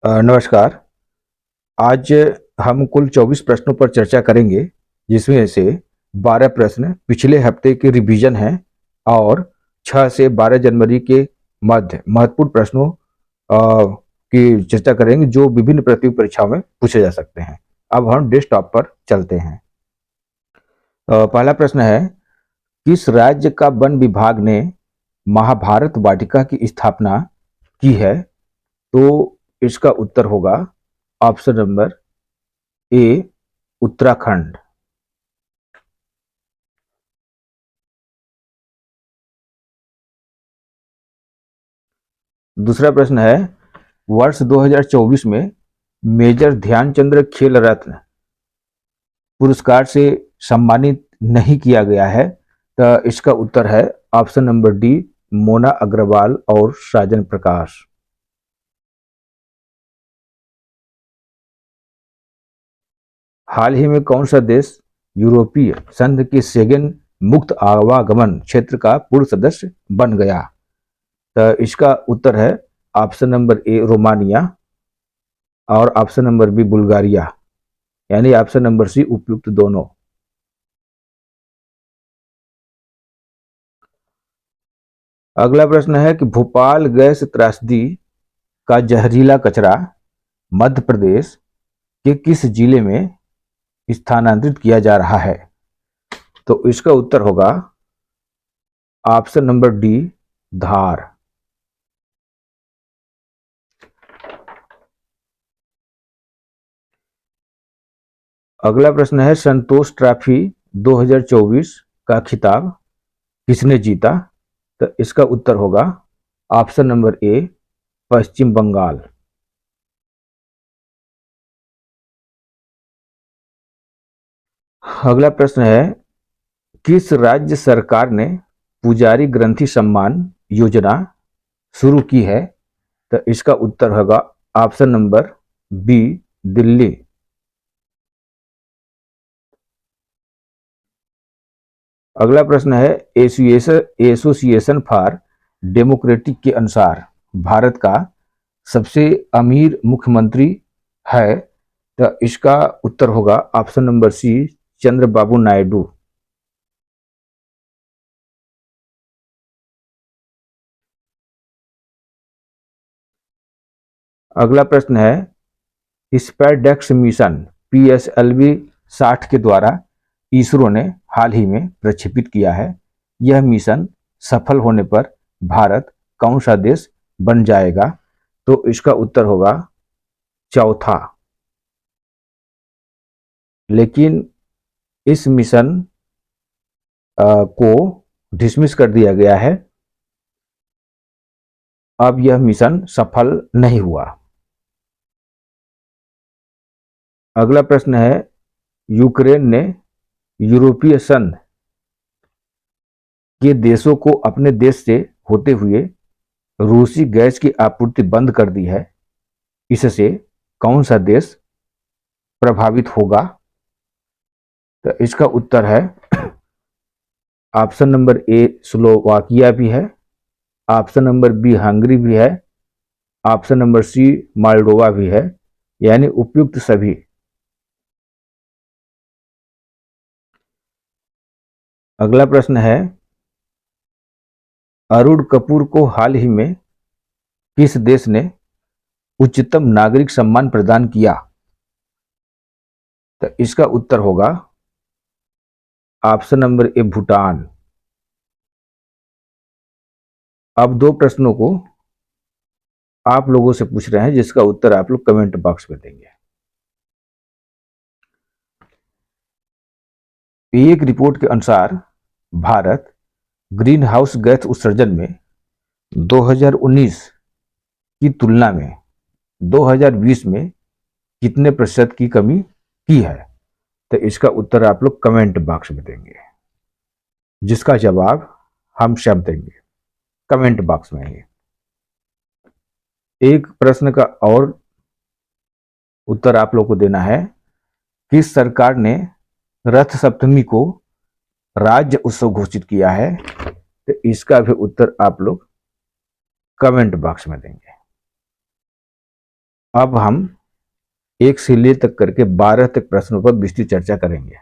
नमस्कार। आज हम कुल 24 प्रश्नों पर चर्चा करेंगे, जिसमें से 12 प्रश्न पिछले हफ्ते के रिवीजन हैं और 6 से 12 जनवरी के मध्य महत्वपूर्ण प्रश्नों की चर्चा करेंगे, जो विभिन्न प्रतियोगी परीक्षाओं में पूछे जा सकते हैं। अब हम डेस्कटॉप पर चलते हैं। पहला प्रश्न है, किस राज्य का वन विभाग ने महाभारत वाटिका की स्थापना की है? तो इसका उत्तर होगा ऑप्शन नंबर ए, उत्तराखंड। दूसरा प्रश्न है, वर्ष 2024 में मेजर ध्यानचंद्र खेल रत्न पुरस्कार से सम्मानित नहीं किया गया है। तो इसका उत्तर है option number D, Mona Agarwal और साजन प्रकाश। हाल ही में कौन सा देश यूरोपीय संघ के शेंगेन मुक्त आवागमन क्षेत्र का पूर्व सदस्य बन गया? तो इसका उत्तर है ऑप्शन नंबर ए, रोमानिया, और ऑप्शन नंबर बी, बुल्गारिया, यानी ऑप्शन नंबर सी उपयुक्त दोनों। अगला प्रश्न है कि भोपाल गैस त्रासदी का जहरीला कचरा मध्य प्रदेश के किस जिले में स्थानांतरित किया जा रहा है? तो इसका उत्तर होगा ऑप्शन नंबर डी, धार। अगला प्रश्न है, संतोष ट्रॉफी 2024 का खिताब किसने जीता? तो इसका उत्तर होगा ऑप्शन नंबर ए, पश्चिम बंगाल। अगला प्रश्न है, किस राज्य सरकार ने पुजारी ग्रंथि सम्मान योजना शुरू की है? तो इसका उत्तर होगा ऑप्शन नंबर बी, दिल्ली। अगला प्रश्न है, एसोसिएशन फॉर डेमोक्रेटिक के अनुसार भारत का सबसे अमीर मुख्यमंत्री है? तो इसका उत्तर होगा option number C, Chandrababu Naidu. अगला प्रश्न है, स्पेसडेक्स मिशन PSLV 60 के द्वारा इसरो ने हाल ही में प्रक्षेपित किया है। यह मिशन सफल होने पर भारत कौन सा देश बन जाएगा? तो इसका उत्तर होगा चौथा। लेकिन इस मिशन को डिसमिस कर दिया गया है। अब यह मिशन सफल नहीं हुआ। अगला प्रश्न है, यूक्रेन ने यूरोपीय संघ के देशों को अपने देश से होते हुए रूसी गैस की आपूर्ति बंद कर दी है। इससे कौन सा देश प्रभावित होगा? तो इसका उत्तर है ऑप्शन नंबर ए, स्लोवाकिया भी है, ऑप्शन नंबर बी, हंगरी भी है, ऑप्शन नंबर सी, मोल्डोवा भी है, यानी उपयुक्त सभी। अगला प्रश्न है, अरुण कपूर को हाल ही में किस देश ने उच्चतम नागरिक सम्मान प्रदान किया? तो इसका उत्तर होगा ऑप्शन नंबर ए, भूटान। अब दो प्रश्नों को आप लोगों से पूछ रहे हैं, जिसका उत्तर आप लोग कमेंट बॉक्स में देंगे। एक रिपोर्ट के अनुसार भारत ग्रीन हाउस गैस उत्सर्जन में 2019 की तुलना में 2020 में कितने प्रतिशत की कमी की है? तो इसका उत्तर आप लोग कमेंट बॉक्स में देंगे, जिसका जवाब हम सब देंगे कमेंट बॉक्स में ही। एक प्रश्न का और उत्तर आप लोग को देना है, किस सरकार ने रथ सप्तमी को राज्य उत्सव घोषित किया है? तो इसका भी उत्तर आप लोग कमेंट बॉक्स में देंगे। अब हम 1 से ले तक करके 12 तक प्रश्नों पर विस्तृत चर्चा करेंगे।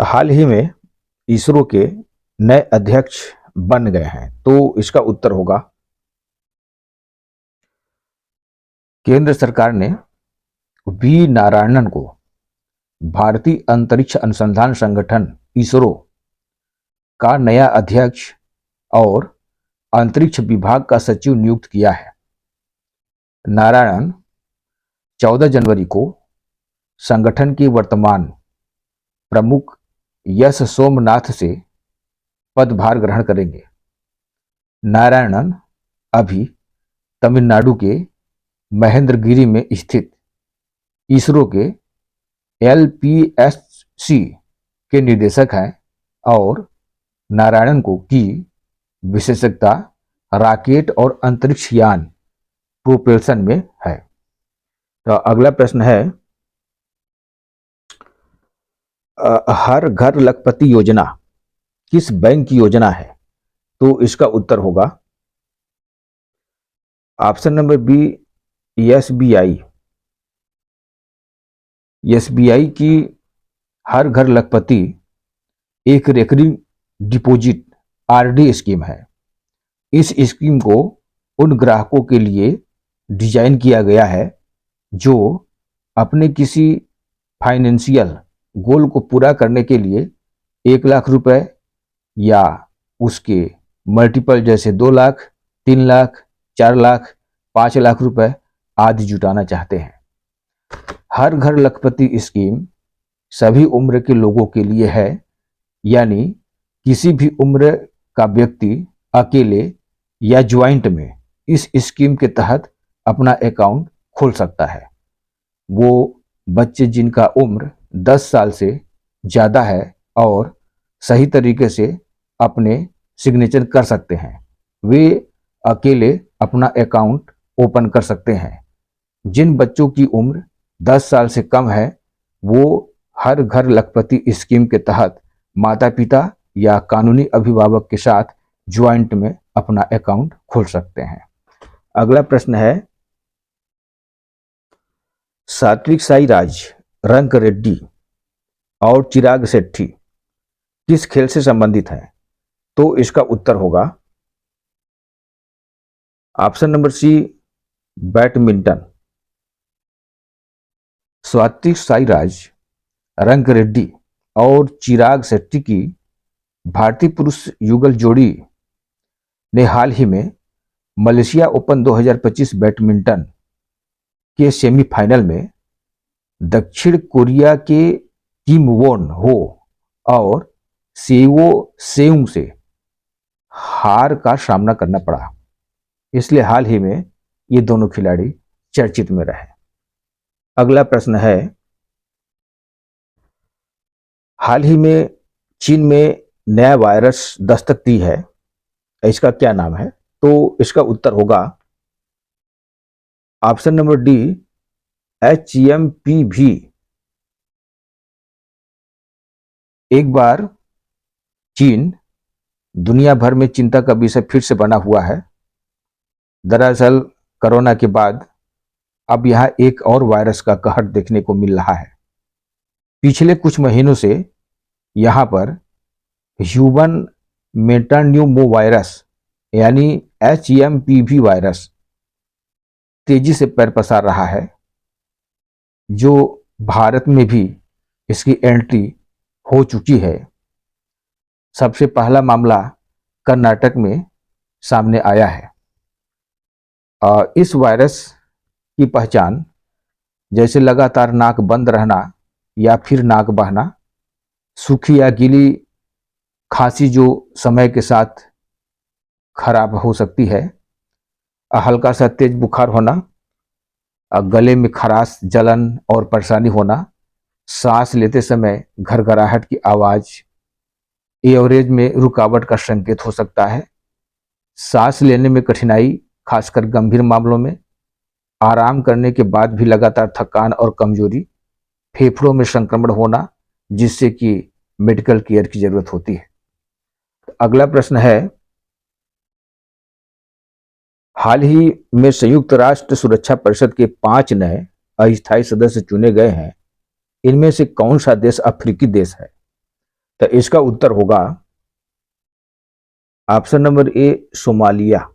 हाल ही में इसरो के नए अध्यक्ष बन गए हैं, तो इसका उत्तर होगा केंद्र सरकार ने वी नारायणन को भारतीय अंतरिक्ष अनुसंधान संगठन इसरो का नया अध्यक्ष और अंतरिक्ष विभाग का सचिव नियुक्त किया है। नारायणन 14 जनवरी को संगठन के वर्तमान प्रमुख यश सोमनाथ से पदभार ग्रहण करेंगे। नारायणन अभी तमिलनाडु के महेंद्रगिरी में स्थित इसरो के LPSC के निदेशक हैं और नारायणन को की विशेषज्ञता रॉकेट और अंतरिक्ष यान प्रोपल्शन में है। तो अगला प्रश्न है, हर घर लखपति योजना किस बैंक की योजना है? तो इसका उत्तर होगा option number B SBI। SBI की हर घर लखपति एक रेकरिंग डिपॉजिट RD स्कीम है। इस स्कीम को उन ग्राहकों के लिए डिजाइन किया गया है जो अपने किसी फाइनेंशियल गोल को पूरा करने के लिए 1 लाख रुपए या उसके मल्टीपल जैसे 2 लाख, 3 लाख, 4 लाख, 5 लाख रुपए आदि जुटाना चाहते हैं। हर घर लखपति स्कीम सभी उम्र के लोगों के लिए है, यानी किसी भी उम्र का व्यक्ति अकेले या ज्वाइंट में इस स्कीम के तहत अपना अकाउंट खोल सकता है। वो बच्चे जिनका उम्र 10 साल से ज़्यादा है और सही तरीके से अपने सिग्नेचर कर सकते हैं, वे अकेले अपना अकाउंट ओपन कर सकते हैं। जिन बच्चों की उम्र 10 साल से कम है वो हर घर लखपति स्कीम के तहत माता पिता या कानूनी अभिभावक के साथ ज्वाइंट में अपना अकाउंट खोल सकते हैं। अगला प्रश्न है, सात्विक साईराज रंक रेड्डी और चिराग शेट्टी किस खेल से संबंधित हैं? तो इसका उत्तर होगा ऑप्शन नंबर सी बैडमिंटन। सात्विक साईराज रंक रेड्डी और चिराग शेट्टी की भारतीय पुरुष युगल जोड़ी ने हाल ही में मलेशिया ओपन 2025 बैडमिंटन के सेमीफाइनल में दक्षिण कोरिया के किम वोन हो और सेओ सेउंग से हार का सामना करना पड़ा। इसलिए हाल ही में ये दोनों खिलाड़ी चर्चित में रहे। अगला प्रश्न है, हाल ही में चीन में नया वायरस दस्तक दी है, इसका क्या नाम है? तो इसका उत्तर होगा ऑप्शन नंबर डी HMPV। एक बार चीन दुनिया भर में चिंता का विषय फिर से बना हुआ है। दरअसल कोरोना के बाद अब यहां एक और वायरस का कहर देखने को मिल रहा है। पिछले कुछ महीनों से यहां पर ह्यूमन मेटान्यूमो वायरस यानी HMPV वायरस तेजी से पैर पसार रहा है, जो भारत में भी इसकी एंट्री हो चुकी है। सबसे पहला मामला कर्नाटक में सामने आया है। इस वायरस की पहचान जैसे लगातार नाक बंद रहना या फिर नाक बहना, सूखी या गीली खांसी जो समय के साथ खराब हो सकती है, हल्का सा तेज बुखार होना, गले में खराश, जलन और परेशानी होना, सांस लेते समय घरघराहट की आवाज, एवरेज में रुकावट का संकेत हो सकता है, सांस लेने में कठिनाई खासकर गंभीर मामलों में, आराम करने के बाद भी लगातार थकान और कमजोरी, फेफड़ों में संक्रमण होना जिससे कि मेडिकल केयर की जरूरत होती है। अगला प्रश्न है, हाल ही में संयुक्त राष्ट्र सुरक्षा परिषद के 5 नए अस्थायी सदस्य चुने गए हैं। इनमें से कौन सा देश अफ्रीकी देश है? तो इसका उत्तर होगा ऑप्शन नंबर ए, सोमालिया।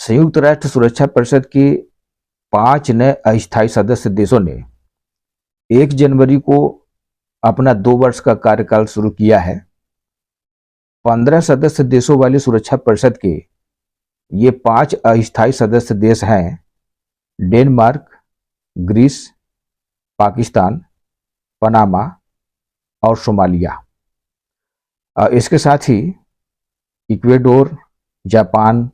संयुक्त राष्ट्र सुरक्षा परिषद के 5 नए अस्थायी सदस्य देशों ने 1 जनवरी को अपना 2 वर्ष का कार्यकाल शुरू किया है। 15 सदस्य देशों वाली सुरक्षा परिषद के ये 5 अस्थायी सदस्य देश हैं डेनमार्क, ग्रीस, पाकिस्तान, पनामा और सोमालिया। इसके साथ ही इक्वेडोर, जापान,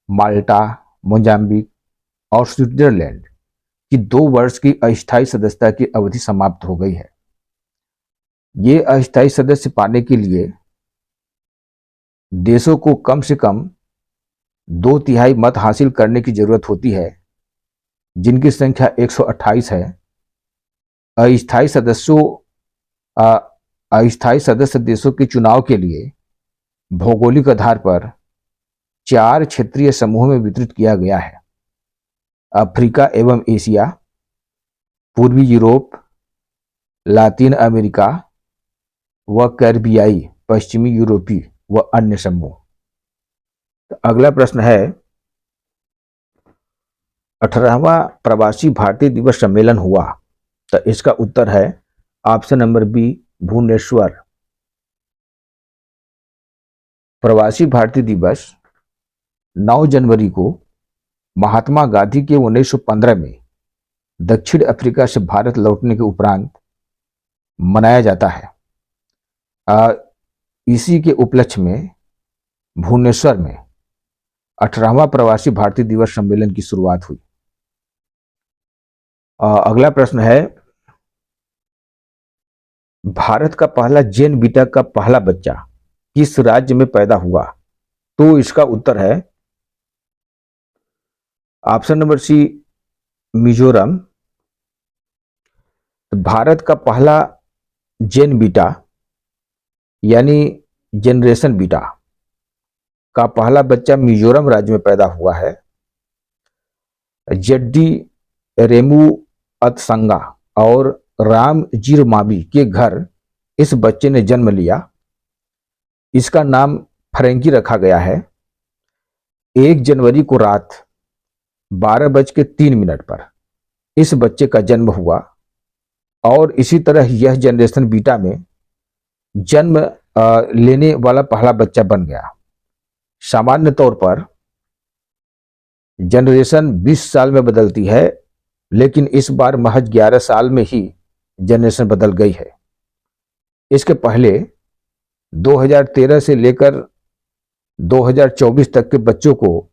माल्टा, मोजाम्बिक और स्विट्जरलैंड की 2 वर्ष की अस्थायी सदस्यता की अवधि समाप्त हो गई है। ये अस्थायी सदस्य पाने के लिए देशों को कम से कम 2/3 मत हासिल करने की जरूरत होती है, जिनकी संख्या 128 है। अस्थायी सदस्य देशों के चुनाव के लिए भौगोलिक आधार पर 4 क्षेत्रीय समूहों में वितरित किया गया है। अफ्रीका एवं एशिया, पूर्वी यूरोप, लातीन अमेरिका व कैरिबियाई पश्चिमी यूरोपीय व अन्य समूह। तो अगला प्रश्न है, 18वां प्रवासी भारतीय दिवस सम्मेलन हुआ। तो इसका उत्तर है ऑप्शन नंबर बी, भुवनेश्वर। प्रवासी भारतीय दिवस 9 जनवरी को महात्मा गांधी के 1915 में दक्षिण अफ्रीका से भारत लौटने के उपरांत मनाया जाता है। इसी के उपलक्ष्य में भुवनेश्वर में 18वां प्रवासी भारतीय दिवस सम्मेलन की शुरुआत हुई। अगला प्रश्न है, भारत का पहला जैन बीटा का पहला बच्चा किस राज्य में पैदा हुआ? तो इसका उत्तर है option number C, Mizoram. Bharat का पहला जैन बीटा यानी जनरेशन बीटा का पहला बच्चा मिजोरम राज्य में पैदा हुआ है। जेड्डी रेमू अतसंगा और राम जीरमाबी के घर इस बच्चे ने जन्म लिया। इसका नाम फ्रैंकी रखा गया है। 1 जनवरी को रात 12:03 पर इस बच्चे का जन्म हुआ और इसी तरह यह जनरेशन बीटा में जन्म लेने वाला पहला बच्चा बन गया। सामान्य तौर पर जनरेशन 20 साल में बदलती है, लेकिन इस बार महज 11 साल में ही जनरेशन बदल गई है। इसके पहले 2013 से लेकर 2024 तक के बच्चों को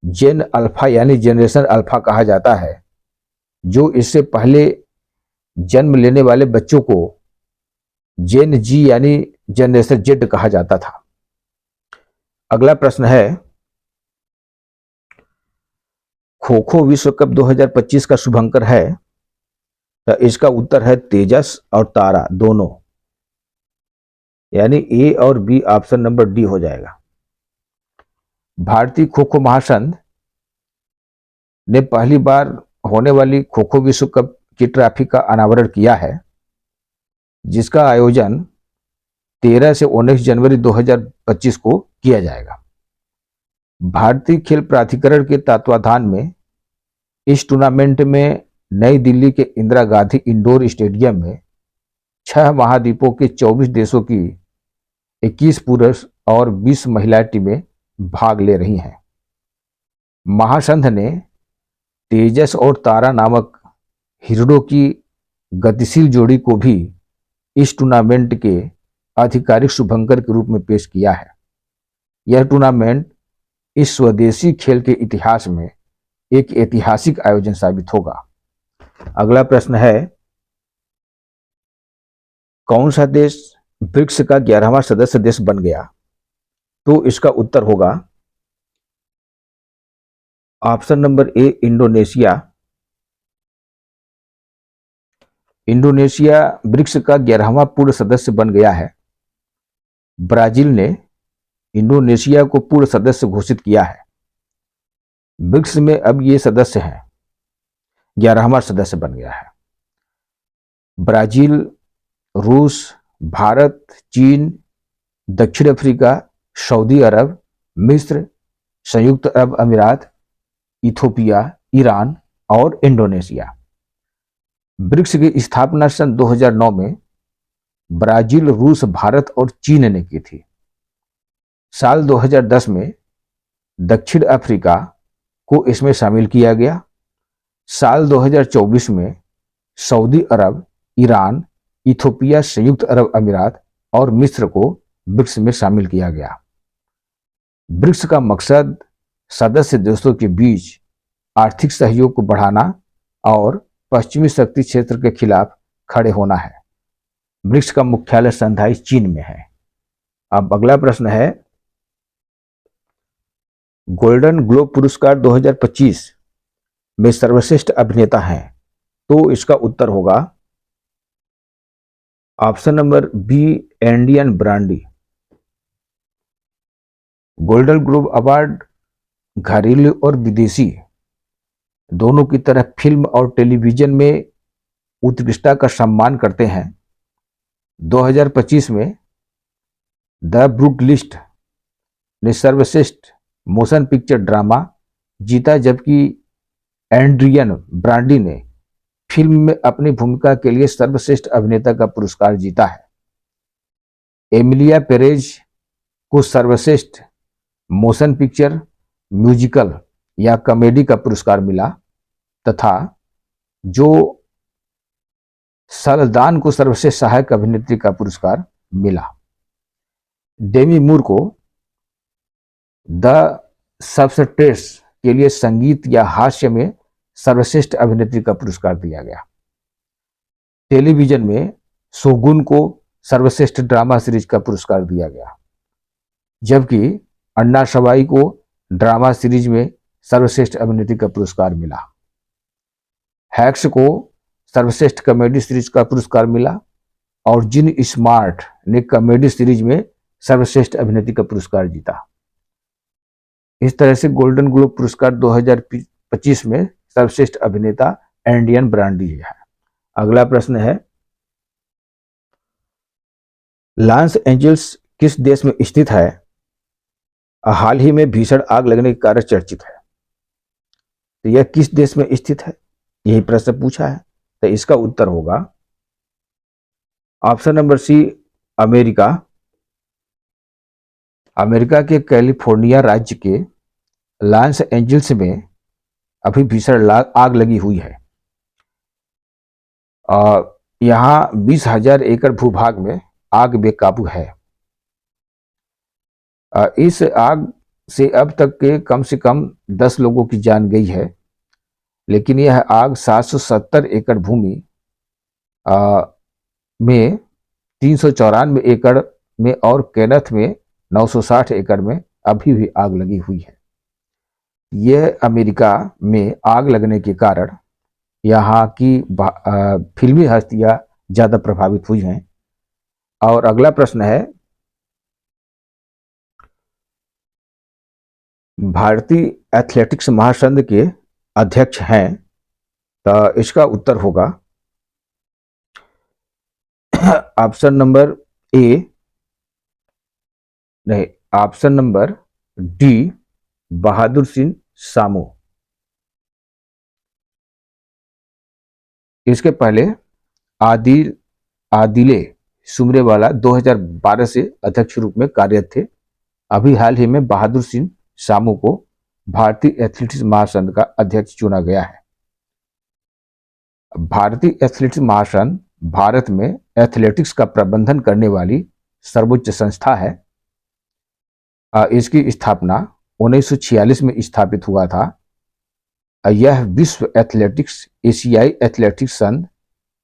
जेन अल्फा यानी जनरेशन अल्फा कहा जाता है, जो इससे पहले जन्म लेने वाले बच्चों को जेन जी यानी जनरेशन जेड कहा जाता था। अगला प्रश्न है, खो खो विश्व कप 2025 का शुभंकर है। तो इसका उत्तर है तेजस और तारा दोनों, यानी ए और बी, ऑप्शन नंबर डी हो जाएगा। भारतीय खो खो महासंघ ने पहली बार होने वाली खो खो विश्व कप की ट्रॉफी का अनावरण किया है, जिसका आयोजन 13 से 19 जनवरी 2025 को किया जाएगा। भारतीय खेल प्राधिकरण के तत्वाधान में इस टूर्नामेंट में नई दिल्ली के इंदिरा गांधी इंडोर स्टेडियम में 6 महाद्वीपों के 24 देशों की 21 पुरुष और 20 महिला टीमें भाग ले रही हैं। महासंघ ने तेजस और तारा नामक हिरणों की गतिशील जोड़ी को भी इस टूर्नामेंट के आधिकारिक शुभंकर के रूप में पेश किया है। यह टूर्नामेंट इस स्वदेशी खेल के इतिहास में एक ऐतिहासिक आयोजन साबित होगा। अगला प्रश्न है, कौन सा देश ब्रिक्स का 11वां सदस्य देश बन गया? तो इसका उत्तर होगा option number A, Indonesia. Indonesia BRICS का 11वां पूर्ण सदस्य बन गया है। ब्राजील ने इंडोनेशिया को पूर्ण सदस्य घोषित किया है। ब्रिक्स में अब ये सदस्य हैं, 11वां सदस्य बन गया है। ब्राजील, रूस, भारत, चीन, दक्षिण अफ्रीका, सऊदी अरब, मिस्र, संयुक्त अरब अमीरात, इथोपिया, ईरान और इंडोनेशिया। ब्रिक्स की स्थापना सन 2009 में ब्राजील, रूस, भारत और चीन ने की थी। साल 2010 में दक्षिण अफ्रीका को इसमें शामिल किया गया। साल 2024 में सऊदी अरब, ईरान, इथोपिया, संयुक्त अरब अमीरात और मिस्र को ब्रिक्स में शामिल किया गया। ब्रिक्स का मकसद सदस्य देशों के बीच आर्थिक सहयोग को बढ़ाना और पश्चिमी शक्ति क्षेत्र के खिलाफ खड़े होना है। ब्रिक्स का मुख्यालय शंघाई चीन में है। अब अगला प्रश्न है, गोल्डन ग्लोब पुरस्कार 2025 में सर्वश्रेष्ठ अभिनेता हैं, तो इसका उत्तर होगा option number B, Andean brandy. Golden Globe award घरेलू और विदेशी दोनों की तरह फिल्म और टेलीविजन में उत्कृष्टता का सम्मान करते हैं। 2025 में द ब्रूक लिस्ट ने सर्वश्रेष्ठ मोशन पिक्चर ड्रामा जीता, जबकि एंड्रियन ब्रांडी ने फिल्म में अपनी भूमिका के लिए सर्वश्रेष्ठ अभिनेता का पुरस्कार जीता है। एमिलिया पेरेज को सर्वश्रेष्ठ मोशन पिक्चर, म्यूजिकल या कॉमेडी का पुरस्कार मिला तथा जो सल्दान को सर्वश्रेष्ठ सहायक अभिनेत्री का पुरस्कार मिला। डेमी मूर को द सबस्टेंस के लिए संगीत या हास्य में सर्वश्रेष्ठ अभिनेत्री का पुरस्कार दिया गया। टेलीविजन में शोगुन को सर्वश्रेष्ठ ड्रामा सीरीज का पुरस्कार दिया गया, जबकि अन्ना सवाई को ड्रामा सीरीज में सर्वश्रेष्ठ अभिनेत्री का पुरस्कार मिला। हैक्स को सर्वश्रेष्ठ कॉमेडी सीरीज का पुरस्कार मिला और जिन स्मार्ट ने कॉमेडी सीरीज में सर्वश्रेष्ठ अभिनेत्री का पुरस्कार जीता। इस तरह से गोल्डन ग्लोब पुरस्कार 2025 में सर्वश्रेष्ठ अभिनेता एंडियन ब्रांडी है। अगला प्रश्न है, लॉस एंजल्स किस देश में स्थित है? हाल ही में भीषण आग लगने के कारण चर्चित है। तो यह किस देश में स्थित है, यही प्रश्न पूछा है। तो इसका उत्तर होगा option number C, America. America के कैलिफोर्निया राज्य के लॉस एंजल्स में अभी भीषण आग लगी हुई है। यहां 20,000 एकड़ भूभाग में आग बेकाबू है। इस आग से अब तक के कम से कम 10 लोगों की जान गई है, लेकिन यह आग 770 एकड़ भूमि में 394 एकड़ में और केनथ में 960 एकड़ में अभी भी आग लगी हुई है। यह अमेरिका में आग लगने के कारण यहाँ की फिल्मी हस्तियां ज़्यादा प्रभावित हुई हैं। और अगला प्रश्न है, भारतीय एथलेटिक्स महासंघ के अध्यक्ष हैं, तो इसका उत्तर होगा ऑप्शन नंबर ए, नहीं, option number D, Bahadur Singh सामू। इसके पहले आदिले सुमरेवाला 2012 से अध्यक्ष रूप में कार्यरत थे। अभी हाल ही में बहादुर सिंह सामू को भारतीय एथलेटिक्स महासंघ का अध्यक्ष चुना गया है। भारतीय एथलेटिक्स महासंघ भारत में एथलेटिक्स का प्रबंधन करने वाली सर्वोच्च संस्था है। इसकी स्थापना 1946 में स्थापित हुआ था। यह विश्व एथलेटिक्स, एशियाई एथलेटिक्स संघ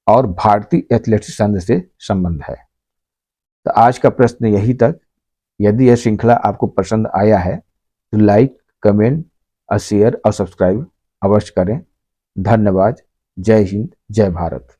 और भारतीय एथलेटिक्स संघ से संबंध है। तो आज का प्रश्न यही तक। यदि यह श्रृंखला आपको पसंद आया है तो लाइक, कमेंट, शेयर और सब्सक्राइब अवश्य करें। धन्यवाद। जय हिंद, जय भारत।